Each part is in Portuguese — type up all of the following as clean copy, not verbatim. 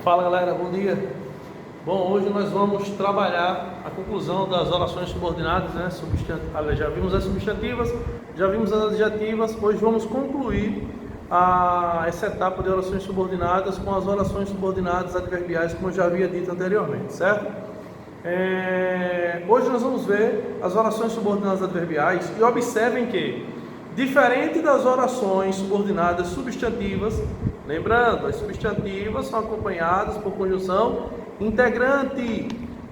Fala galera, bom dia. Bom, hoje nós vamos trabalhar a conclusão das orações subordinadas, né? Já vimos as substantivas, já vimos as adjetivas. Hoje vamos concluir essa etapa de orações subordinadas com as orações subordinadas adverbiais, como eu já havia dito anteriormente, certo? Hoje nós vamos ver as orações subordinadas adverbiais e observem que, diferente das orações subordinadas substantivas, lembrando, as substantivas são acompanhadas por conjunção integrante,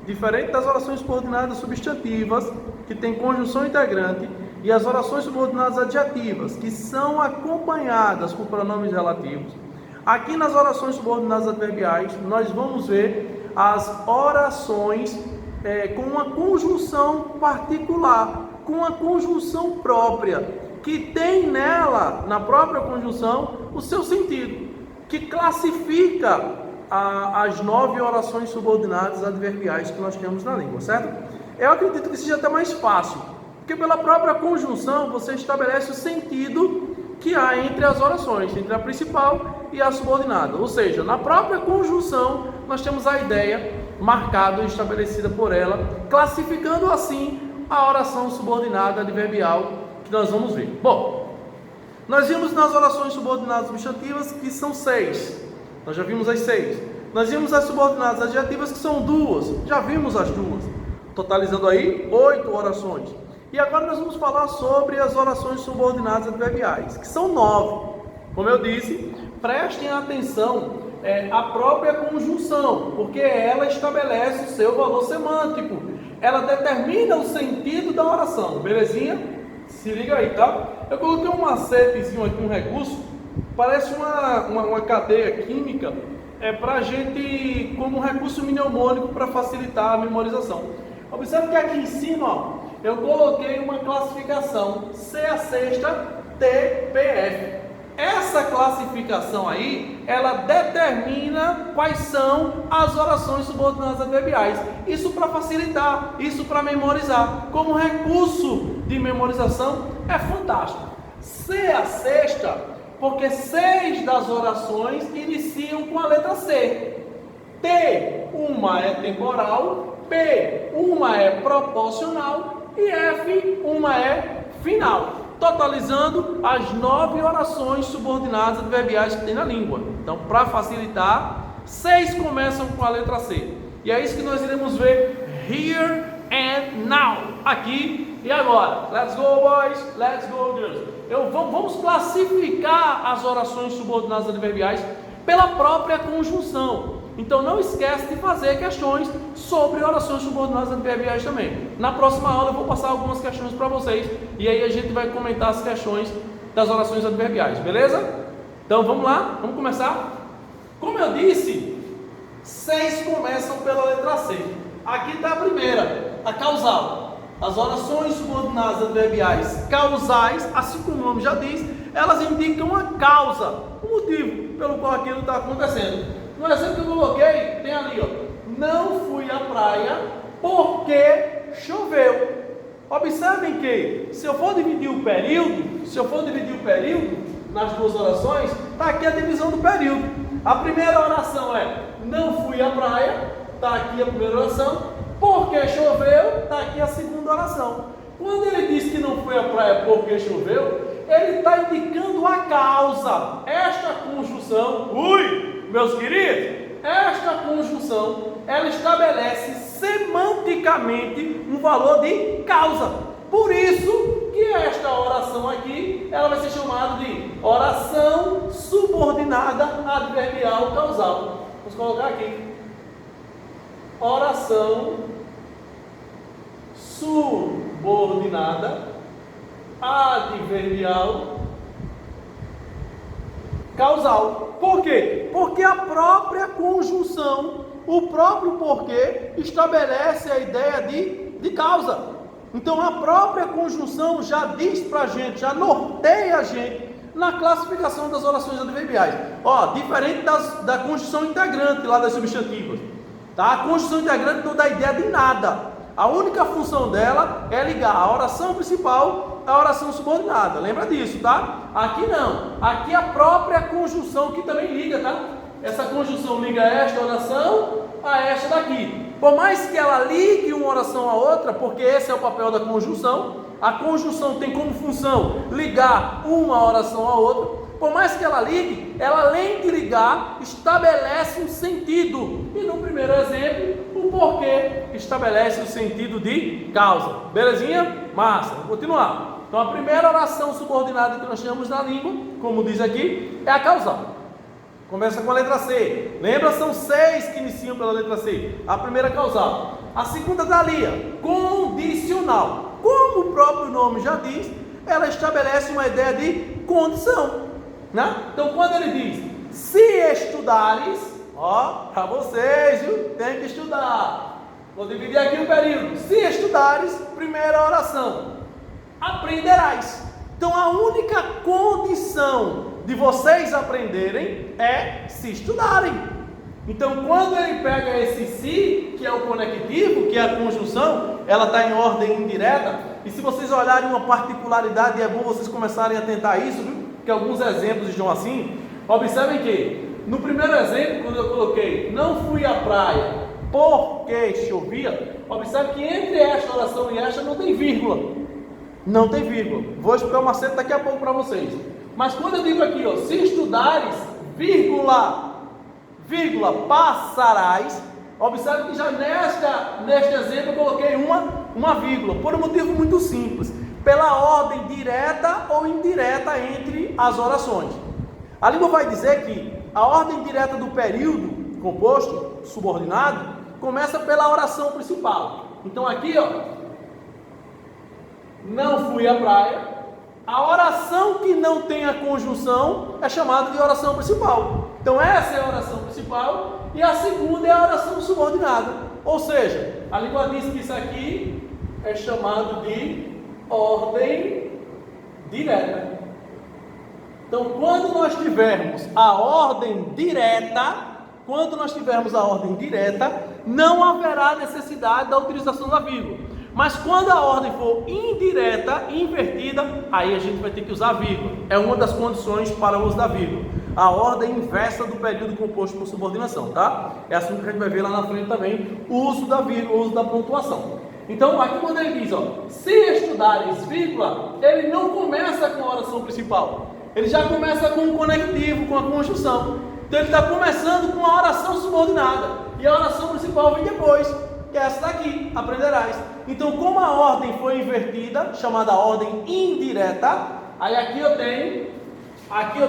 diferente das orações subordinadas substantivas, que tem conjunção integrante, e as orações subordinadas adjetivas, que são acompanhadas por pronomes relativos. Aqui nas orações subordinadas adverbiais, nós vamos ver as orações com uma conjunção particular, com uma conjunção própria, que tem nela, na própria conjunção, o seu sentido, que classifica as 9 orações subordinadas adverbiais que nós temos na língua, certo? Eu acredito que seja até mais fácil, porque pela própria conjunção você estabelece o sentido que há entre as orações, entre a principal e a subordinada. Ou seja, na própria conjunção nós temos a ideia marcada e estabelecida por ela, classificando assim a oração subordinada adverbial que nós vamos ver. Bom, nós vimos nas orações subordinadas substantivas que são 6. Nós já vimos as 6. Nós vimos as subordinadas adjetivas que são 2. Já vimos as 2. Totalizando aí 8 orações. E agora nós vamos falar sobre as orações subordinadas adverbiais, que são 9. Como eu disse, prestem atenção à própria conjunção, porque ela estabelece o seu valor semântico. Ela determina o sentido da oração. Belezinha? Se liga aí, tá? Eu coloquei um macetezinho aqui, um recurso, parece uma cadeia química, para a gente, como um recurso mnemônico para facilitar a memorização. Observe que aqui em cima, ó, eu coloquei uma classificação C a sexta TPF. Essa classificação aí, ela determina quais são as orações subordinadas adverbiais. Isso para facilitar, isso para memorizar. Como recurso de memorização é fantástico. C a sexta, porque 6 das orações iniciam com a letra C. T, uma é temporal, P, uma é proporcional e F, uma é final. Totalizando as 9 orações subordinadas adverbiais que tem na língua. Então, para facilitar, 6 começam com a letra C. E é isso que nós iremos ver here and now, aqui e agora. Let's go, boys, let's go, girls. Vamos classificar as orações subordinadas adverbiais pela própria conjunção. Então não esquece de fazer questões sobre orações subordinadas adverbiais também. Na próxima aula eu vou passar algumas questões para vocês e aí a gente vai comentar as questões das orações adverbiais, beleza? Então vamos lá, vamos começar? Como eu disse, 6 começam pela letra C. Aqui está a primeira, a causal. As orações subordinadas adverbiais causais, assim como o nome já diz, elas indicam a causa, o motivo pelo qual aquilo está acontecendo. No exemplo que eu coloquei, tem ali, ó, não fui à praia porque choveu. Observem que, se eu for dividir o período nas duas orações, está aqui a divisão do período. A primeira oração é, não fui à praia, está aqui a primeira oração, porque choveu, está aqui a segunda oração. Quando ele diz que não foi à praia porque choveu, ele está indicando a causa. Esta conjunção, meus queridos, esta conjunção, ela estabelece semanticamente um valor de causa. Por isso que esta oração aqui, ela vai ser chamada de oração subordinada adverbial causal. Vamos colocar aqui. Oração subordinada adverbial causal. Por quê? Porque a própria conjunção, o próprio porquê, estabelece a ideia de causa. Então a própria conjunção já diz para a gente, já norteia a gente na classificação das orações adverbiais. Ó, diferente da conjunção integrante lá das substantivas. Tá? A conjunção integrante não dá ideia de nada. A única função dela é ligar a oração principal à oração subordinada. Lembra disso, tá? Aqui não. Aqui a própria conjunção que também liga, tá? essa conjunção liga esta oração a esta daqui. Por mais que ela ligue uma oração a outra, porque esse é o papel da conjunção, a conjunção tem como função ligar uma oração a outra. Por mais que ela ligue, ela além de ligar, estabelece um sentido. E no primeiro exemplo, o porquê estabelece o sentido de causa. Belezinha? Massa. Vamos continuar. Então a primeira oração subordinada que nós temos na língua, como diz aqui, é a causal. Começa com a letra C. Lembra? São 6 que iniciam pela letra C. A primeira causal. A segunda dalia, condicional. Como o próprio nome já diz, ela estabelece uma ideia de condição. Né? Então quando ele diz, se estudares, ó, para vocês, viu? Tem que estudar. Vou dividir aqui o período. Se estudares, primeira oração, aprenderás. Então a única condição de vocês aprenderem é se estudarem. Então quando ele pega esse se, que é o conectivo, que é a conjunção, ela está em ordem indireta. E se vocês olharem uma particularidade, é bom vocês começarem a tentar isso, viu? Que alguns exemplos estão assim. Observem que no primeiro exemplo, quando eu coloquei não fui à praia porque chovia, observe que entre esta oração e esta não tem vírgula. Não tem vírgula. Vou explicar o macete daqui a pouco para vocês. Mas quando eu digo aqui, ó, se estudares, vírgula, passarás, observe que já neste exemplo eu coloquei uma vírgula, por um motivo muito simples. Pela ordem direta ou indireta entre as orações. A língua vai dizer que a ordem direta do período composto, subordinado, começa pela oração principal. Então aqui, ó, não fui à praia. A oração que não tem a conjunção é chamada de oração principal. Então essa é a oração principal e a segunda é a oração subordinada. Ou seja, a língua diz que isso aqui é chamado de ordem direta. Então, quando nós tivermos a ordem direta, não haverá necessidade da utilização da vírgula. Mas quando a ordem for indireta, invertida, aí a gente vai ter que usar a vírgula. É uma das condições para o uso da vírgula. A ordem inversa do período composto por subordinação, tá? É assim que a gente vai ver lá na frente também o uso da vírgula, o uso da pontuação. Então, aqui quando ele diz, ó, se estudares, vírgula, ele não começa com a oração principal. Ele já começa com o conectivo, com a conjunção. Então, ele está começando com a oração subordinada. E a oração principal vem depois, que é essa daqui, aprenderás. Então, como a ordem foi invertida, chamada ordem indireta, aí aqui eu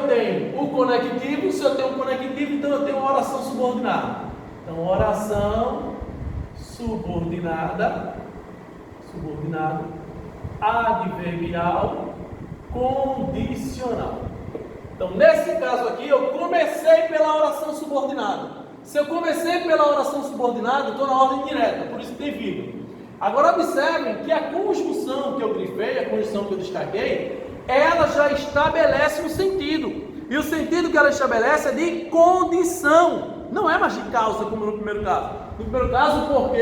tenho o conectivo. Se eu tenho o conectivo, então eu tenho uma oração subordinada. Então, oração subordinada, adverbial, condicional. Então, nesse caso aqui, eu comecei pela oração subordinada. Se eu comecei pela oração subordinada, eu estou na ordem direta, por isso que tem vírgula. Agora, observem que a conjunção que eu grifei, a conjunção que eu destaquei, ela já estabelece um sentido. E o sentido que ela estabelece é de condição. Não é mais de causa, como no primeiro caso. No primeiro caso, porque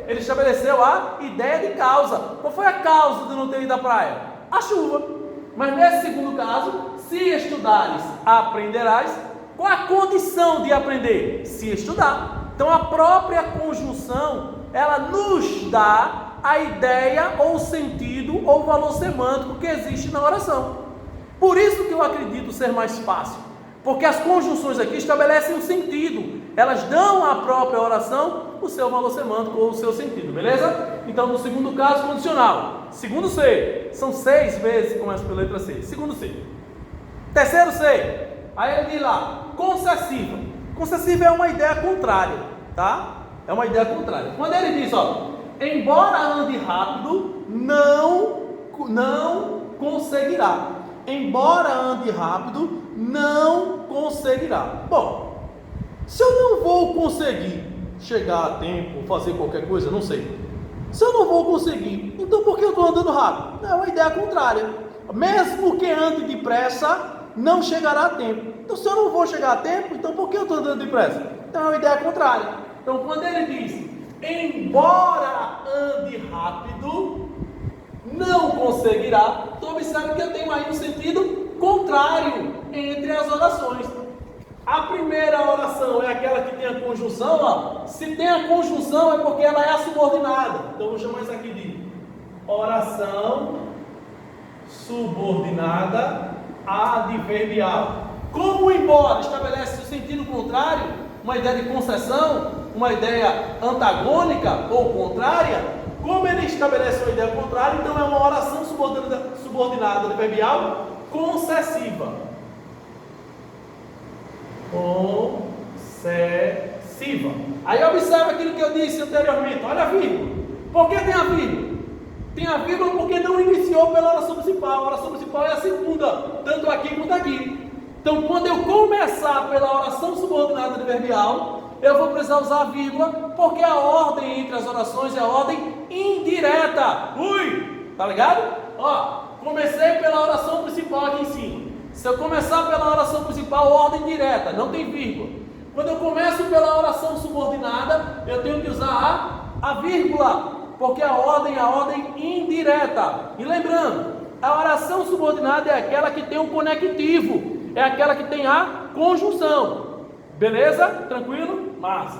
ele estabeleceu a ideia de causa. Qual foi a causa de não ter ido à praia? A chuva. Mas nesse segundo caso, se estudares, aprenderás. Qual a condição de aprender? Se estudar. Então a própria conjunção, ela nos dá a ideia ou o sentido ou o valor semântico que existe na oração. Por isso que eu acredito ser mais fácil. Porque as conjunções aqui estabelecem um sentido. Elas dão à própria oração o seu valor semântico ou o seu sentido, beleza? Então, no segundo caso, condicional. Segundo C, são 6 vezes que começa pela letra C. Segundo C. Terceiro C, aí ele diz lá, concessiva. Concessiva é uma ideia contrária, tá? É uma ideia contrária. Quando ele diz, ó, embora ande rápido, não conseguirá. Embora ande rápido, não conseguirá. Bom, se eu não vou conseguir chegar a tempo, fazer qualquer coisa, não sei. Se eu não vou conseguir, então por que eu estou andando rápido? É uma ideia contrária. Mesmo que ande depressa, não chegará a tempo. Então, se eu não vou chegar a tempo, então por que eu estou andando depressa? Então é uma ideia contrária. Então, quando ele diz, embora ande rápido, não conseguirá, então observe que eu tenho aí um sentido contrário entre as orações. A primeira oração é aquela que tem a conjunção, ó. Se tem a conjunção é porque ela é a subordinada. Então vou chamar isso aqui de oração subordinada adverbial. Como embora estabelece o sentido contrário, uma ideia de concessão, uma ideia antagônica ou contrária, como ele estabelece uma ideia contrária, então é uma oração subordinada adverbial concessiva. Concessiva. Aí observa aquilo que eu disse anteriormente. Olha a vírgula. Por que tem a vírgula? Tem a vírgula porque não iniciou pela oração principal. A oração principal é a segunda, tanto aqui quanto aqui. Então, quando eu começar pela oração subordinada adverbial, eu vou precisar usar a vírgula, porque a ordem entre as orações é a ordem indireta. Ui! Tá ligado? Ó, comecei pela oração principal aqui em cima. Se eu começar pela oração principal, ordem direta, não tem vírgula. Quando eu começo pela oração subordinada, eu tenho que usar a vírgula, porque a ordem é a ordem indireta. E lembrando, a oração subordinada é aquela que tem um conectivo, é aquela que tem a conjunção. Beleza? Tranquilo? Massa.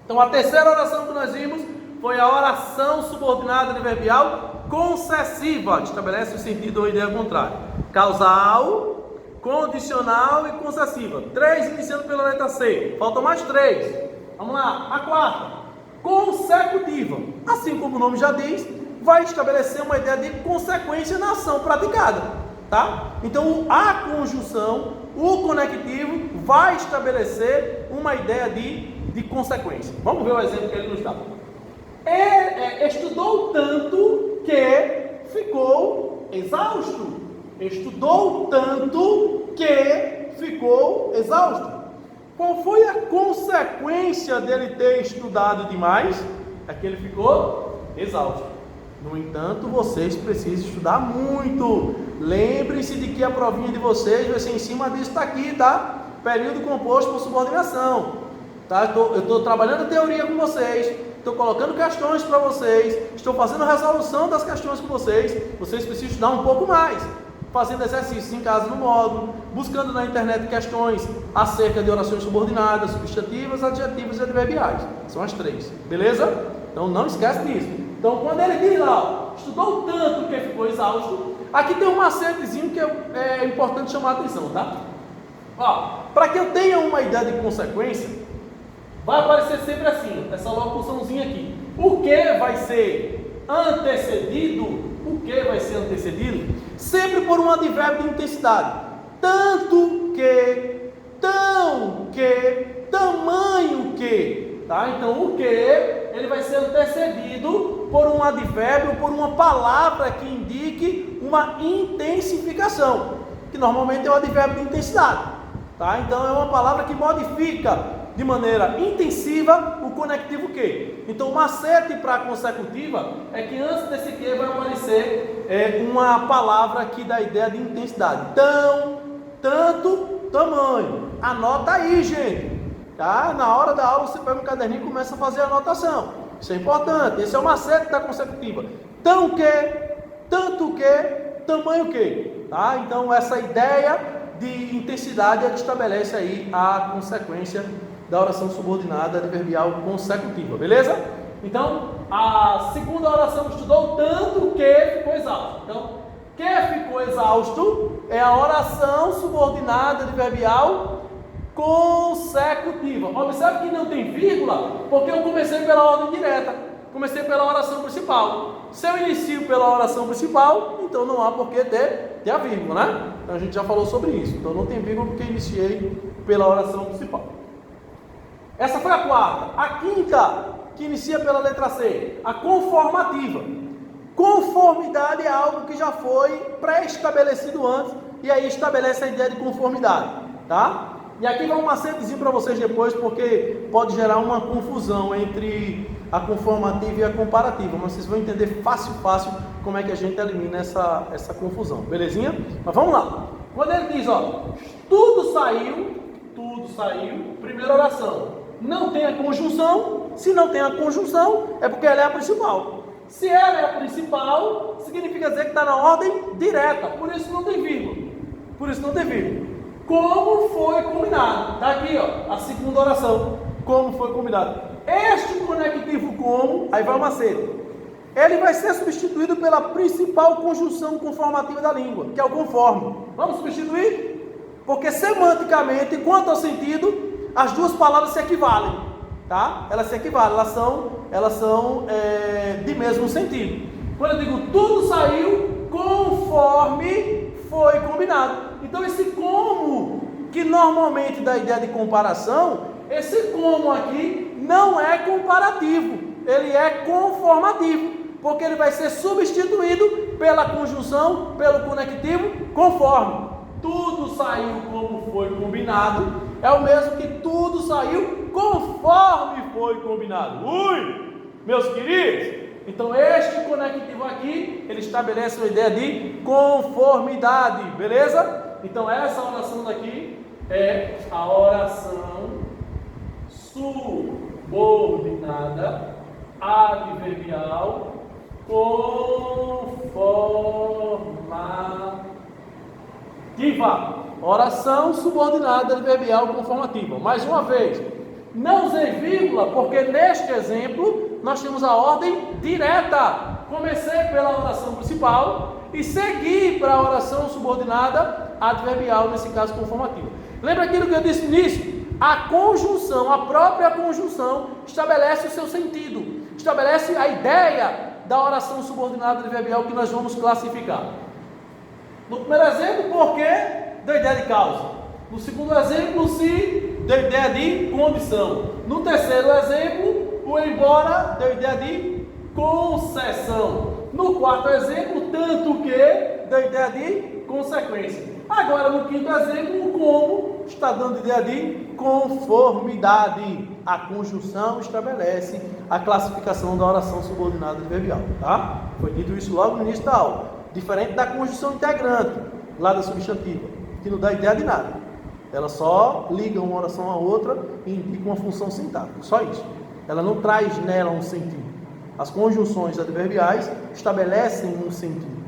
Então a terceira oração que nós vimos foi a oração subordinada adverbial concessiva, que estabelece o sentido ou ideia contrária. Causal, condicional e concessiva. 3 iniciando pela letra C. Faltam mais 3. Vamos lá. A quarta, consecutiva. Assim como o nome já diz, vai estabelecer uma ideia de consequência na ação praticada. Tá? Então a conjunção, o conectivo, vai estabelecer uma ideia de consequência. Vamos ver o exemplo que ele nos dá. Estudou tanto que ficou exausto. Estudou tanto que ficou exausto. Qual foi a consequência dele ter estudado demais? É que ele ficou exausto. No entanto, vocês precisam estudar muito. Lembrem-se de que a provinha de vocês vai ser em cima disso daqui, tá? Período composto por subordinação. Tá? Eu estou trabalhando a teoria com vocês. Estou colocando questões para vocês. Estou fazendo a resolução das questões com vocês. Vocês precisam estudar um pouco mais. Fazendo exercícios em casa no módulo. Buscando na internet questões acerca de orações subordinadas, substantivas, adjetivas e adverbiais. São as 3. Beleza? Então não esquece disso. Então, quando ele diz lá, ó, estudou tanto que ficou exausto, aqui tem um macetezinho que é importante chamar a atenção, tá? Ó, para que eu tenha uma ideia de consequência, vai aparecer sempre assim, essa locuçãozinha aqui. O que vai ser antecedido? O que vai ser antecedido? Sempre por um advérbio de intensidade. Tanto que, tão que, tamanho que. Tá? Então, o que ele vai ser antecedido por um advérbio, por uma palavra que indique uma intensificação, que normalmente é o advérbio de intensidade. Tá? Então, é uma palavra que modifica de maneira intensiva o conectivo que. Então, o macete para a consecutiva é que antes desse que vai aparecer uma palavra que dá a ideia de intensidade. Tão, tanto, tamanho. Anota aí, gente. Tá? Na hora da aula você pega um caderninho e começa a fazer a anotação. Isso é importante. Esse é o macete da consecutiva. Tão que, tanto que, tamanho que. Tá? Então essa ideia de intensidade é que estabelece aí a consequência da oração subordinada adverbial consecutiva. Beleza? Então a segunda oração estudou tanto que ficou exausto. Então, que ficou exausto é a oração subordinada adverbial consecutiva. Observe que não tem vírgula, porque eu comecei pela ordem direta, comecei pela oração principal. Se eu inicio pela oração principal, então não há por que ter a vírgula, né? Então a gente já falou sobre isso. Então não tem vírgula porque eu iniciei pela oração principal. Essa foi a quarta. A quinta, que inicia pela letra C, a conformativa. Conformidade é algo que já foi pré-estabelecido antes, e aí estabelece a ideia de conformidade, tá? E aqui vai um macetezinho para vocês depois, porque pode gerar uma confusão entre a conformativa e a comparativa, mas vocês vão entender fácil como é que a gente elimina essa confusão, belezinha? Mas vamos lá. Quando ele diz, ó, tudo saiu, primeira oração, não tem a conjunção. Se não tem a conjunção, é porque ela é a principal. Se ela é a principal, significa dizer que está na ordem direta, por isso não tem vírgula. como foi combinado. Está aqui, ó, a segunda oração, como foi combinado. Este conectivo como, aí vai o macete, ele vai ser substituído pela principal conjunção conformativa da língua, que é o conforme. Vamos substituir? Porque semanticamente, quanto ao sentido, as duas palavras se equivalem, tá? Elas se equivalem, elas são de mesmo sentido. Quando eu digo tudo saiu conforme foi combinado. Então esse como, que normalmente dá ideia de comparação, esse como aqui não é comparativo, ele é conformativo, porque ele vai ser substituído pela conjunção, pelo conectivo conforme. Tudo saiu como foi combinado, é o mesmo que tudo saiu conforme foi combinado. Ui, meus queridos! Então este conectivo aqui, ele estabelece uma ideia de conformidade, beleza? Então essa oração daqui é a oração subordinada adverbial conformativa. Oração subordinada adverbial conformativa. Mais uma vez, não usei vírgula, porque neste exemplo nós temos a ordem direta. Comecei pela oração principal e segui para a oração subordinada adverbial, nesse caso conformativa. Lembra aquilo que eu disse no início? A conjunção, a própria conjunção, estabelece o seu sentido, estabelece a ideia da oração subordinada adverbial que nós vamos classificar. No primeiro exemplo, porque deu ideia de causa. No segundo exemplo, se deu ideia de condição. No terceiro exemplo, o embora deu ideia de concessão. No quarto exemplo, tanto que deu ideia de consequência. Agora, no quinto exemplo, o como está dando ideia de conformidade. A conjunção estabelece a classificação da oração subordinada adverbial, tá? Foi dito isso logo no início da aula. Diferente da conjunção integrante, lá da substantiva, que não dá ideia de nada. Ela só liga uma oração à outra e indica uma função sintática, só isso. Ela não traz nela um sentido. As conjunções adverbiais estabelecem um sentido,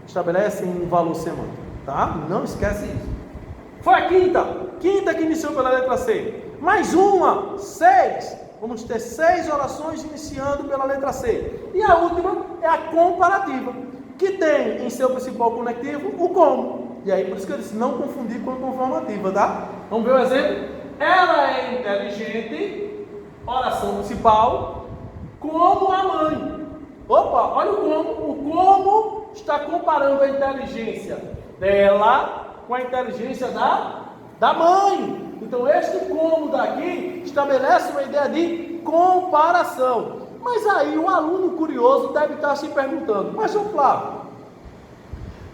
estabelecem um valor semântico, tá? Não esquece isso. Foi a quinta que iniciou pela letra C. Mais uma, 6. Vamos ter 6 orações iniciando pela letra C. E a última é a comparativa, que tem em seu principal conectivo o como. E aí por isso que eu disse, não confundir com a conformativa, tá? Vamos ver o exemplo? Ela é inteligente, oração principal, como a mãe. Opa, olha o como. O como está comparando a inteligência dela com a inteligência da mãe. Então este como daqui estabelece uma ideia de comparação. Mas aí o aluno curioso deve estar se perguntando, mas João Flávio,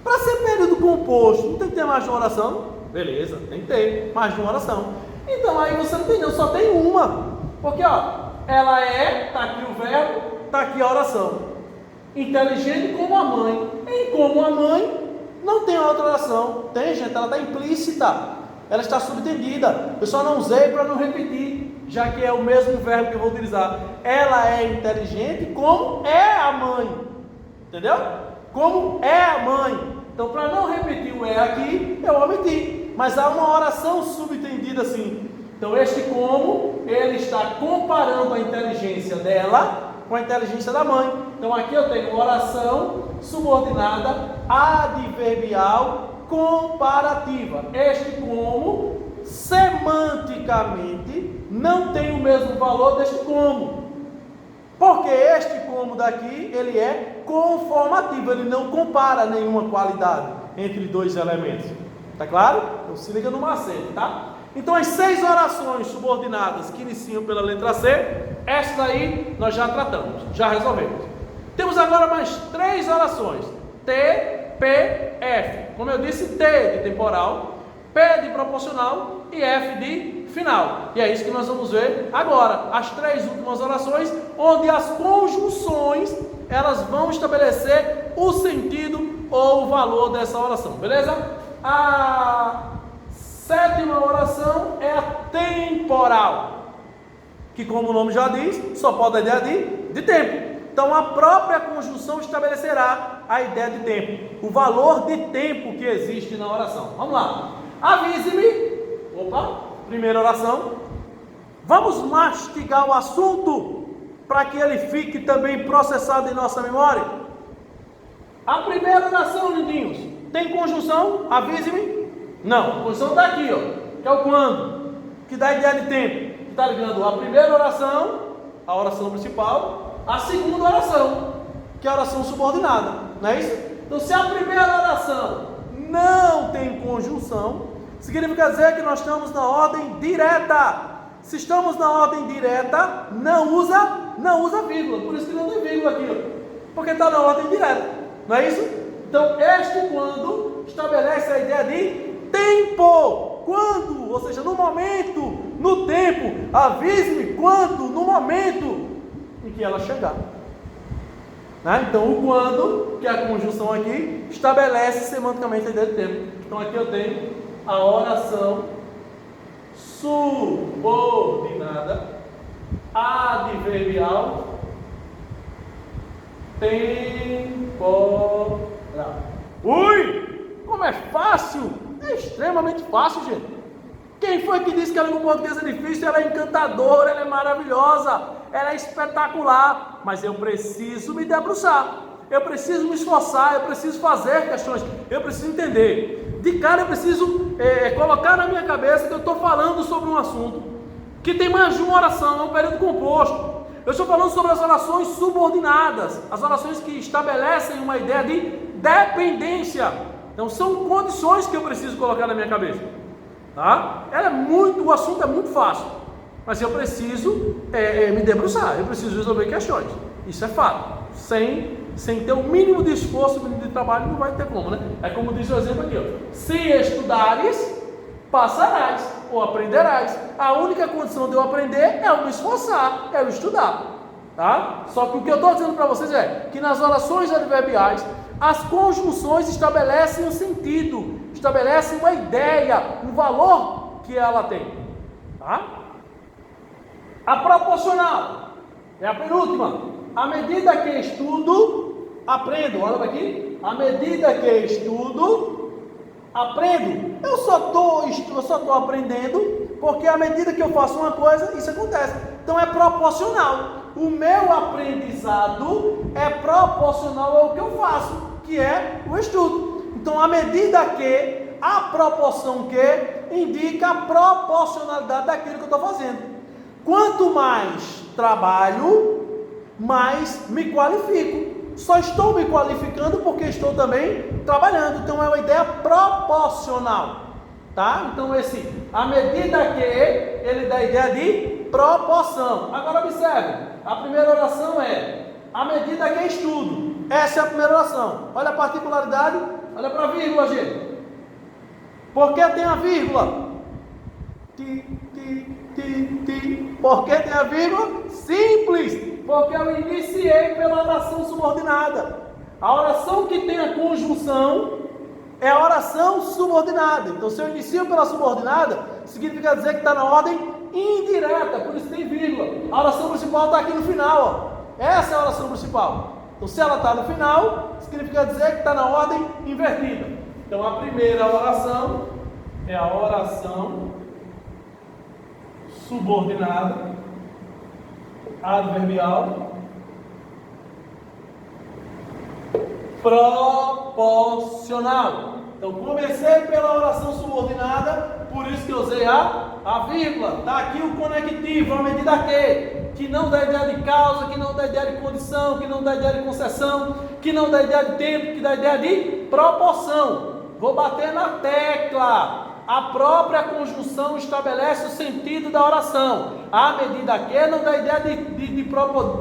para ser período composto, não tem que ter mais de uma oração? Beleza, tem que ter mais de uma oração. Então aí você não tem, não, só tem uma. Porque ó, ela é, está aqui o verbo, está aqui a oração. Inteligente como a mãe. Em como a mãe, não tem outra oração. Tem, gente, ela está implícita. Ela está subentendida. Eu só não usei para não repetir, já que é o mesmo verbo que eu vou utilizar. Ela é inteligente como é a mãe. Entendeu? Como é a mãe. Então, para não repetir o é aqui, eu omiti. Mas há uma oração subentendida assim. Então, este como, ele está comparando a inteligência dela com a inteligência da mãe. Então, aqui eu tenho oração subordinada adverbial comparativa. Este como, semanticamente, não tem o mesmo valor deste como. Porque este como daqui, ele é conformativo, ele não compara nenhuma qualidade entre dois elementos. Tá claro? Então se liga no macete, tá? Então as 6 orações subordinadas que iniciam pela letra C, essas aí nós já tratamos, já resolvemos. Temos agora mais 3 orações. T, P, F. Como eu disse, T de temporal, P de proporcional e F de final. E é isso que nós vamos ver agora. As 3 últimas orações, onde as conjunções, elas vão estabelecer o sentido ou o valor dessa oração. Beleza? A 7ª oração é a temporal, que como o nome já diz, só pode dar ideia de tempo. Então a própria conjunção estabelecerá a ideia de tempo, o valor de tempo que existe na oração. Vamos lá. avise-me. Opa, primeira oração. Vamos mastigar o assunto para que ele fique também processado em nossa memória. A primeira oração, lindinhos, tem conjunção? Avise-me. Não, a conjunção está aqui, ó, que é o quando, que dá ideia de tempo, que está ligando a primeira oração, a oração principal, a segunda oração, que é a oração subordinada, não é isso? Então, se a primeira oração não tem conjunção, significa dizer que nós estamos na ordem direta. Se estamos na ordem direta, não usa vírgula. Por isso que não tem vírgula aqui, ó, porque está na ordem direta, não é isso? Então, este quando estabelece a ideia de tempo. Quando, ou seja, no momento, no tempo. Avise-me quando, no momento em que ela chegar. Né? Então, o quando, que é a conjunção aqui, estabelece semanticamente a ideia de tempo. Então, aqui eu tenho a oração subordinada adverbial temporal. Ui! Como é fácil! É extremamente fácil, gente. Quem foi que disse que a língua portuguesa é difícil? Ela é encantadora, ela é maravilhosa, ela é espetacular. Mas eu preciso me debruçar, eu preciso me esforçar, eu preciso fazer questões, eu preciso entender. De cara eu preciso colocar na minha cabeça que eu estou falando sobre um assunto que tem mais de uma oração, é um período composto. Eu estou falando sobre as orações subordinadas, as orações que estabelecem uma ideia de dependência. Então são condições que eu preciso colocar na minha cabeça, tá? O assunto é muito fácil, mas eu preciso me debruçar, eu preciso resolver questões. Isso é fato. Sem ter o mínimo de esforço, o mínimo de trabalho, não vai ter como, né? É como diz o exemplo aqui, ó. Se estudares, passarás ou aprenderás. A única condição de eu aprender é eu me esforçar, é eu estudar, tá? Só que o que eu estou dizendo para vocês é que nas orações adverbiais as conjunções estabelecem um sentido, estabelecem uma ideia, um valor que ela tem, tá? A proporcional é a penúltima. À medida que estudo, aprendo. Olha aqui. À medida que estudo, aprendo. Eu só estou aprendendo porque à medida que eu faço uma coisa, isso acontece. Então é proporcional. O meu aprendizado é proporcional ao que eu faço, que é o estudo. Então, à medida que, a proporção que, indica a proporcionalidade daquilo que eu estou fazendo. Quanto mais trabalho, mais me qualifico. Só estou me qualificando porque estou também trabalhando. Então, é uma ideia proporcional. Tá? Então, à medida que, ele dá a ideia de proporção. Agora, observe. A primeira oração é à medida que estudo. Essa é a primeira oração. Olha a particularidade. Olha para a vírgula, gente. Por que tem a vírgula? Por que tem a vírgula? Simples. Porque eu iniciei pela oração subordinada. A oração que tem a conjunção é a oração subordinada. Então, se eu inicio pela subordinada, significa dizer que está na ordem indireta, por isso tem vírgula. A oração principal está aqui no final, ó. Essa é a oração principal. Então, se ela está no final, significa dizer que está na ordem invertida. Então, a primeira oração é a oração subordinada adverbial proporcional. Então, comecei pela oração subordinada, por isso que eu usei a vírgula. Está aqui o conectivo, à medida que não dá ideia de causa, que não dá ideia de condição, que não dá ideia de concessão, que não dá ideia de tempo, que dá ideia de proporção. Vou bater na tecla. A própria conjunção estabelece o sentido da oração. À medida que não dá ideia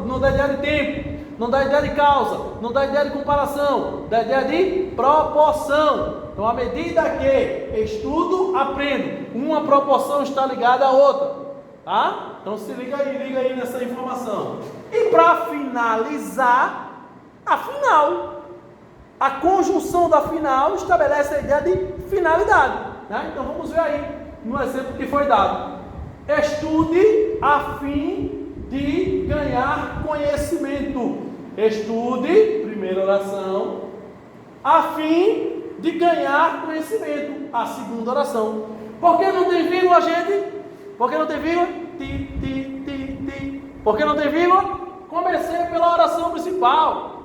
não dá ideia de tempo, não dá ideia de causa, não dá ideia de comparação, dá ideia de proporção. Então, à medida que estudo, aprendo. Uma proporção está ligada à outra, tá? Então, se liga aí nessa informação. E para finalizar, a final. A conjunção da final estabelece a ideia de finalidade, né? Então, vamos ver aí no exemplo que foi dado. Estude a fim de ganhar conhecimento. Estude, primeira oração, a fim de ganhar conhecimento. A segunda oração. Por que não tem vírgula, gente? Por que não tem vírgula? Por que não tem vírgula? Comecei pela oração principal.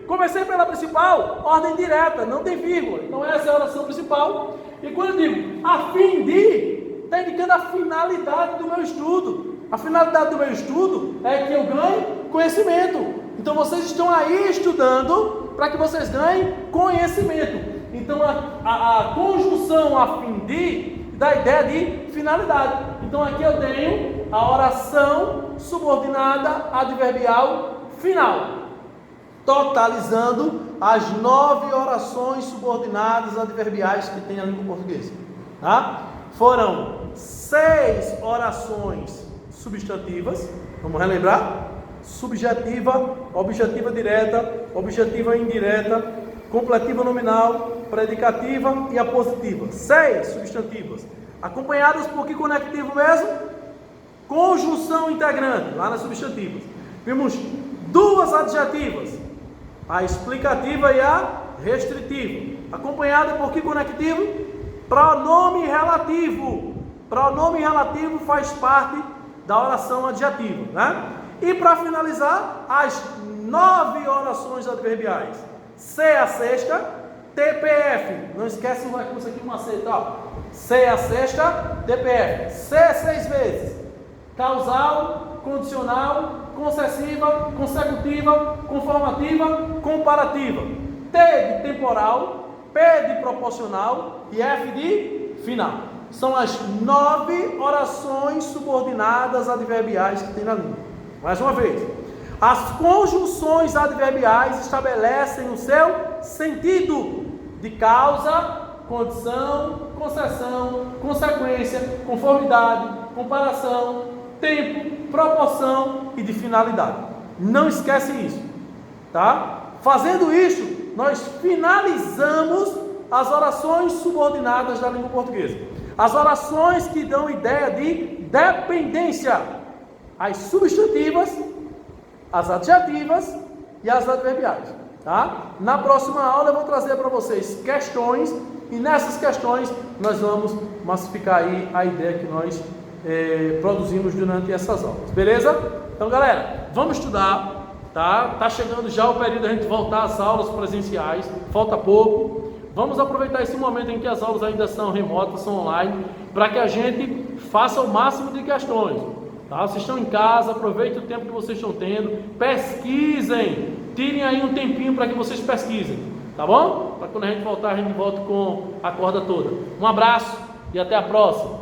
Comecei pela principal, ordem direta, não tem vírgula. Então essa é a oração principal. E quando eu digo a fim de, está indicando a finalidade do meu estudo. A finalidade do meu estudo é que eu ganhe conhecimento. Então vocês estão aí estudando para que vocês ganhem conhecimento. Então a conjunção a fim de dá a ideia de finalidade. Então aqui eu tenho a oração subordinada adverbial final, totalizando as 9 orações subordinadas adverbiais que tem a língua portuguesa. Tá? Foram 6 orações substantivas, vamos relembrar: subjetiva, objetiva direta, objetiva indireta, completiva nominal, predicativa e apositiva. 6 substantivas, acompanhadas por que conectivo mesmo? Conjunção integrante, lá nas substantivas. Vimos 2 adjetivas, a explicativa e a restritiva, acompanhada por que conectivo? Pronome relativo. Pronome relativo faz parte da oração adjetiva, né? E para finalizar, as 9 orações adverbiais. C a sexta, TPF. Não esquece o recurso aqui, uma C, tá? C a sexta, TPF. C 6 vezes. Causal, condicional, concessiva, consecutiva, conformativa, comparativa. T de temporal, P de proporcional e F de final. São as 9 orações subordinadas adverbiais que tem na língua. Mais uma vez, as conjunções adverbiais estabelecem o seu sentido de causa, condição, concessão, consequência, conformidade, comparação, tempo, proporção e de finalidade. Não esquece isso, tá? Fazendo isso, nós finalizamos as orações subordinadas da língua portuguesa. As orações que dão ideia de dependência, as substantivas, as adjetivas e as adverbiais, tá? Na próxima aula eu vou trazer para vocês questões, e nessas questões nós vamos massificar aí a ideia que nós produzimos durante essas aulas, beleza? Então, galera, vamos estudar, tá? Tá chegando já o período da gente voltar às aulas presenciais, falta pouco. Vamos aproveitar esse momento em que as aulas ainda são remotas, são online, para que a gente faça o máximo de questões, tá? Vocês estão em casa, aproveitem o tempo que vocês estão tendo, pesquisem, tirem aí um tempinho para que vocês pesquisem, tá bom? Para quando a gente voltar, a gente volta com a corda toda. Um abraço e até a próxima.